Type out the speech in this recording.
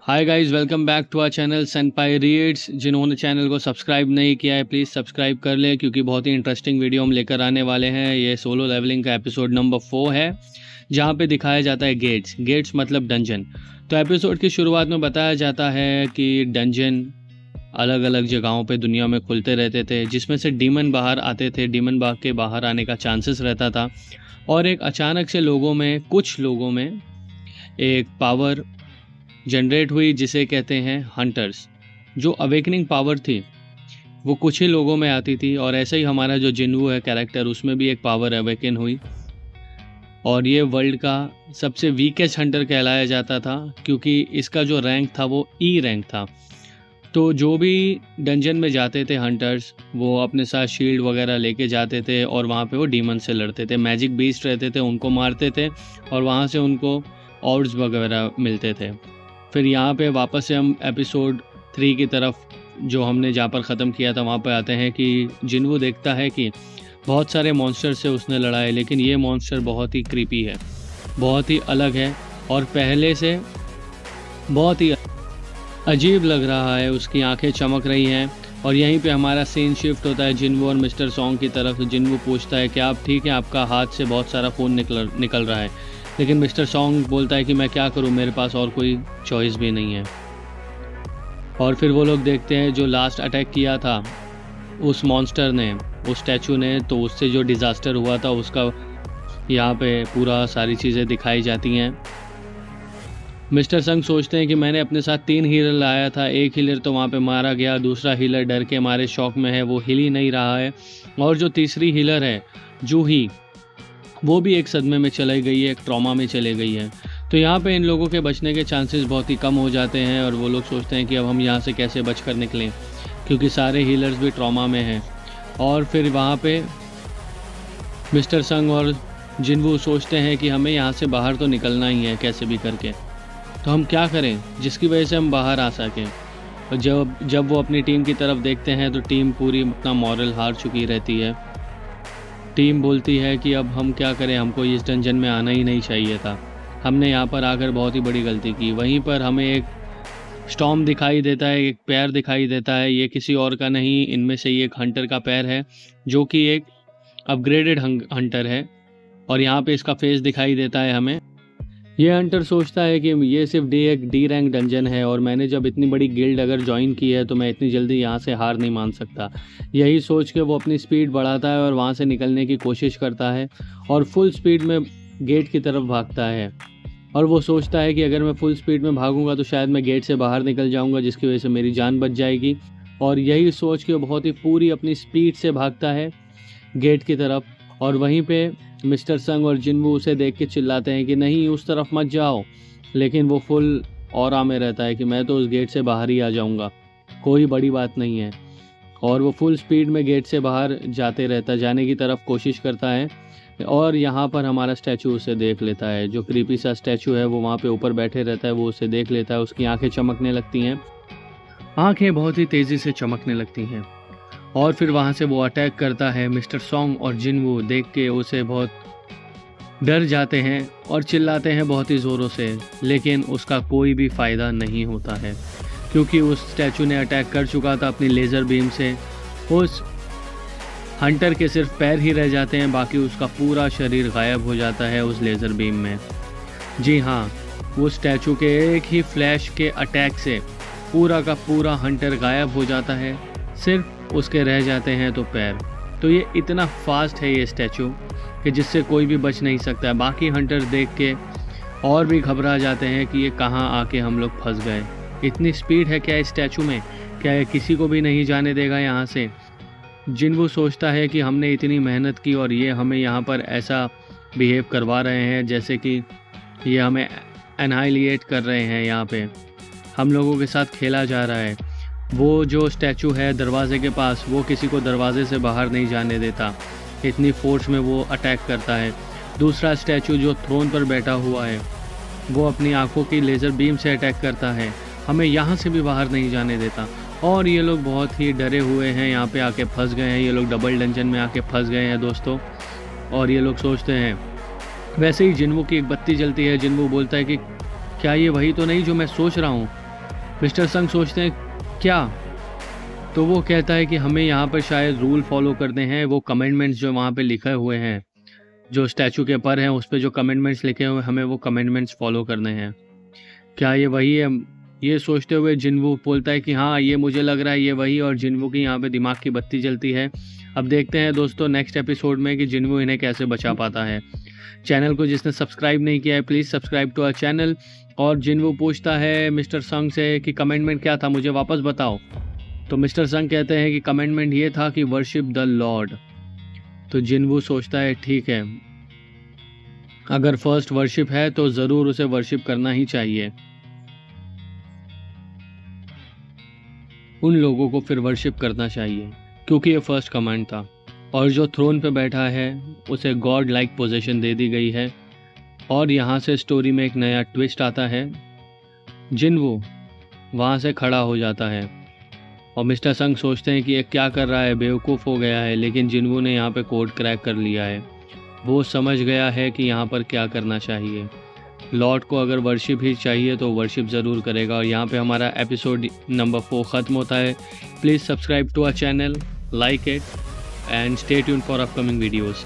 Hi guys, welcome back to our channel Senpai Reads. जिन्होंने channel को subscribe नहीं किया है प्लीज़ सब्सक्राइब कर लें, क्योंकि बहुत ही इंटरेस्टिंग वीडियो हम लेकर आने वाले हैं। ये सोलो लेवलिंग का एपिसोड नंबर 4 है, जहां पे दिखाया जाता है गेट्स मतलब डंजन। तो एपिसोड की शुरुआत में बताया जाता है कि डंजन अलग अलग जगहों पे दुनिया में खुलते रहते थे, जिसमें से डीमन बाहर आते थे। डीमन बाग के बाहर आने का चांसेस रहता था, और एक अचानक से कुछ लोगों में एक पावर जनरेट हुई जिसे कहते हैं हंटर्स। जो अवेकनिंग पावर थी वो कुछ ही लोगों में आती थी, और ऐसे ही हमारा जो जिन्वू है कैरेक्टर, उसमें भी एक पावर अवेकन हुई, और ये वर्ल्ड का सबसे वीकेस्ट हंटर कहलाया जाता था, क्योंकि इसका जो रैंक था वो ई रैंक था। तो जो भी डंजन में जाते थे हंटर्स, वो अपने साथ शील्ड वगैरह लेके जाते थे, और वहाँ पे वो डीमन से लड़ते थे। मैजिक बीस्ट रहते थे, उनको मारते थे, और वहाँ से उनको ऑर्ड्स वगैरह मिलते थे। फिर यहाँ पे वापस से हम एपिसोड 3 की तरफ, जो हमने जहाँ पर ख़त्म किया था, वहाँ पे आते हैं कि जिन्वू देखता है कि बहुत सारे मॉन्स्टर से उसने लड़ा है, लेकिन ये मॉन्स्टर बहुत ही क्रीपी है, बहुत ही अलग है, और पहले से बहुत ही अजीब लग रहा है। उसकी आंखें चमक रही हैं, और यहीं पे हमारा सीन शिफ्ट होता है जिन्वू और मिस्टर सॉन्ग की तरफ। जिन्वू पूछता है कि आप ठीक है, आपका हाथ से बहुत सारा खून निकल रहा है, लेकिन मिस्टर सॉन्ग बोलता है कि मैं क्या करूं, मेरे पास और कोई चॉइस भी नहीं है। और फिर वो लोग देखते हैं जो लास्ट अटैक किया था उस मॉन्स्टर ने, उस स्टैचू ने, तो उससे जो डिज़ास्टर हुआ था उसका यहाँ पे पूरा सारी चीज़ें दिखाई जाती हैं। मिस्टर संग सोचते हैं कि मैंने अपने साथ 3 हीलर लाया था, एक हीलर तो वहाँ पे मारा गया, दूसरा हीलर डर के मारे शॉक में है, वो हिल ही नहीं रहा है, और जो तीसरी हीलर है जूही, वो भी एक सदमे में चली गई है, एक ट्रॉमा में चले गई है। तो यहाँ पे इन लोगों के बचने के चांसेस बहुत ही कम हो जाते हैं, और वो लोग सोचते हैं कि अब हम यहाँ से कैसे बच कर निकलें, क्योंकि सारे हीलर्स भी ट्रॉमा में हैं। और फिर वहाँ पे मिस्टर संग और जिन्वू सोचते हैं कि हमें यहाँ से बाहर तो निकलना ही है कैसे भी करके, तो हम क्या करें जिसकी वजह से हम बाहर आ सकें। और जब वो अपनी टीम की तरफ देखते हैं तो टीम पूरी अपना मॉरल हार चुकी रहती है। टीम बोलती है कि अब हम क्या करें, हमको इस डंजन में आना ही नहीं चाहिए था, हमने यहाँ पर आकर बहुत ही बड़ी गलती की। वहीं पर हमें एक स्टॉर्म दिखाई देता है, एक पैर दिखाई देता है। ये किसी और का नहीं, इनमें से ये एक हंटर का पैर है, जो कि एक अपग्रेडेड हंटर है, और यहाँ पे इसका फेस दिखाई देता है हमें। ये हंटर सोचता है कि ये सिर्फ एक डी रैंक डंजन है, और मैंने जब इतनी बड़ी गिल्ड अगर ज्वाइन की है तो मैं इतनी जल्दी यहाँ से हार नहीं मान सकता। यही सोच के वो अपनी स्पीड बढ़ाता है और वहाँ से निकलने की कोशिश करता है, और फुल स्पीड में गेट की तरफ भागता है। और वो सोचता है कि अगर मैं फुल स्पीड में भागूंगा तो शायद मैं गेट से बाहर निकल जाऊंगा, जिसकी वजह से मेरी जान बच जाएगी। और यही सोच के वो बहुत ही पूरी अपनी स्पीड से भागता है गेट की तरफ, और वहीं पे मिस्टर संग और जिन्वू उसे देख के चिल्लाते हैं कि नहीं, उस तरफ मत जाओ, लेकिन वो फुल ऑरा में रहता है कि मैं तो उस गेट से बाहर ही आ जाऊंगा, कोई बड़ी बात नहीं है। और वो फुल स्पीड में गेट से बाहर जाने की तरफ कोशिश करता है, और यहाँ पर हमारा स्टैचू उसे देख लेता है। जो क्रीपी सा स्टैचू है वो वहाँ पे ऊपर बैठे रहता है, वो उसे देख लेता है। उसकी आंखें चमकने लगती हैं, आंखें बहुत ही तेज़ी से चमकने लगती हैं, और फिर वहाँ से वो अटैक करता है। मिस्टर सॉन्ग और जिन्वू देख के उसे बहुत डर जाते हैं और चिल्लाते हैं बहुत ही ज़ोरों से, लेकिन उसका कोई भी फ़ायदा नहीं होता है, क्योंकि उस स्टैचू ने अटैक कर चुका था अपनी लेज़र बीम से। उस हंटर के सिर्फ पैर ही रह जाते हैं, बाकी उसका पूरा शरीर गायब हो जाता है उस लेज़र बीम में। जी हाँ, वो स्टैचू के एक ही फ्लैश के अटैक से पूरा का पूरा हंटर गायब हो जाता है, सिर्फ उसके रह जाते हैं तो पैर। तो ये इतना फास्ट है ये स्टैचू कि जिससे कोई भी बच नहीं सकता है। बाकी हंटर देख के और भी घबरा जाते हैं कि ये कहाँ आके हम लोग फंस गए। इतनी स्पीड है क्या इस स्टैचू में, क्या ये किसी को भी नहीं जाने देगा यहाँ से। जिन्वू सोचता है कि हमने इतनी मेहनत की और ये हमें यहाँ पर ऐसा बिहेव करवा रहे हैं जैसे कि ये हमें एनाइलिएट कर रहे हैं, यहाँ पे हम लोगों के साथ खेला जा रहा है। वो जो स्टैचू है दरवाजे के पास, वो किसी को दरवाजे से बाहर नहीं जाने देता, इतनी फोर्स में वो अटैक करता है। दूसरा स्टैचू जो थ्रोन पर बैठा हुआ है, वो अपनी आंखों की लेज़र बीम से अटैक करता है, हमें यहाँ से भी बाहर नहीं जाने देता। और ये लोग बहुत ही डरे हुए हैं, यहाँ पे आके फंस गए हैं, ये लोग डबल डंजन में आके फंस गए हैं दोस्तों। और ये लोग सोचते हैं, वैसे ही जिन्वू की एक बत्ती जलती है। जिन्वू बोलता है कि क्या ये वही तो नहीं जो मैं सोच रहा हूँ। मिस्टर संग सोचते हैं क्या, तो वो कहता है कि हमें यहाँ पर शायद रूल फॉलो करने हैं, वो कमेंडमेंट्स जो वहाँ पे लिखे हुए हैं, जो स्टैचू के पर हैं उस पर जो कमेंडमेंट्स लिखे हुए हैं, हमें वो कमेंडमेंट्स फॉलो करने हैं। क्या ये वही है? ये सोचते हुए जिनवू बोलता है कि हाँ ये मुझे लग रहा है ये वही, और जिनवू की यहाँ पे दिमाग की बत्ती जलती है। अब देखते हैं दोस्तों नेक्स्ट एपिसोड में कि जिनवू इन्हें कैसे बचा पाता है। चैनल को जिसने सब्सक्राइब नहीं किया है please subscribe to our channel. और जिनवू पूछता है मिस्टर संग से कि कमेंडमेंट क्या था, मुझे वापस बताओ। तो मिस्टर संग कहते हैं कि कमेंडमेंट ये था कि वर्शिप द लॉर्ड। तो जिनवू सोचता है ठीक है, अगर फर्स्ट वर्शिप है तो ज़रूर उसे वर्शिप करना ही चाहिए। उन लोगों को फिर वर्शिप करना चाहिए क्योंकि ये फर्स्ट कमांड था। और जो थ्रोन पे बैठा है उसे गॉड लाइक पोजीशन दे दी गई है। और यहाँ से स्टोरी में एक नया ट्विस्ट आता है। जिनवू वहाँ से खड़ा हो जाता है और मिस्टर संग सोचते हैं कि ये क्या कर रहा है, बेवकूफ़ हो गया है, लेकिन जिनवू ने यहाँ पे कोड क्रैक कर लिया है। वो समझ गया है कि यहाँ पर क्या करना चाहिए। लॉर्ड को अगर वर्शिप ही चाहिए तो वर्शिप ज़रूर करेगा। और यहाँ पे हमारा एपिसोड नंबर 4 ख़त्म होता है। Please subscribe to our channel, like it and stay tuned for upcoming videos.